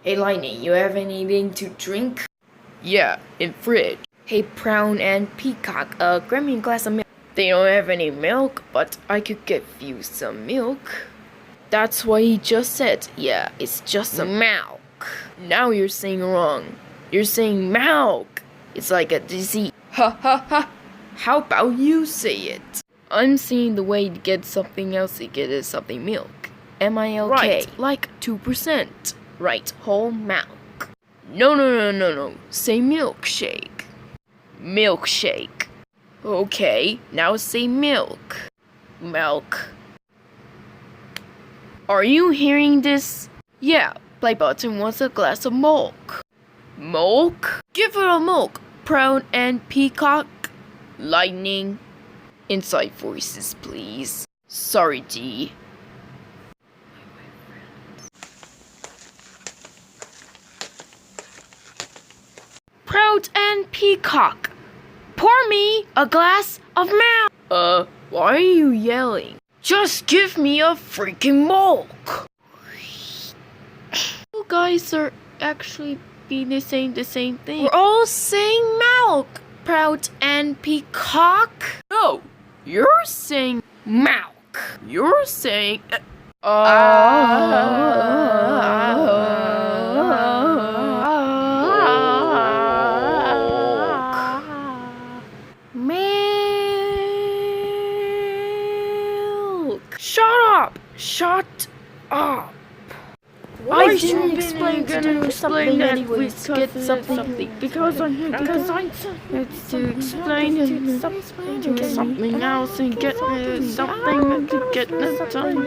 Hey Lightning, you have anything to drink? Yeah, in fridge. Hey Brown and Peacock, grab me a glass of milk. They don't have any milk, but I could give you some milk. That's what he just said. Yeah, it's just some Malk. Now you're saying wrong. You're saying Malk. It's like a disease. Ha ha ha. How about you say it? I'm saying the way to get something else to get is something milk. MILK. Right, like 2%. Right, whole milk. No. Say milkshake. Milkshake. Okay, now say milk. Milk. Are you hearing this? Yeah, Play Button wants a glass of milk. Milk? Give her a milk, Brown and Peacock. Lightning. Inside voices, please. Sorry, D. Proud and Peacock, pour me a glass of milk. Why are you yelling? Just give me a freaking milk. You guys are actually saying the same thing. We're all saying milk, Proud and Peacock. No, you're saying milk. You're saying milk. Shut up. I didn't explain to do something anyways. Get something because I it's to explain something else and get something to get something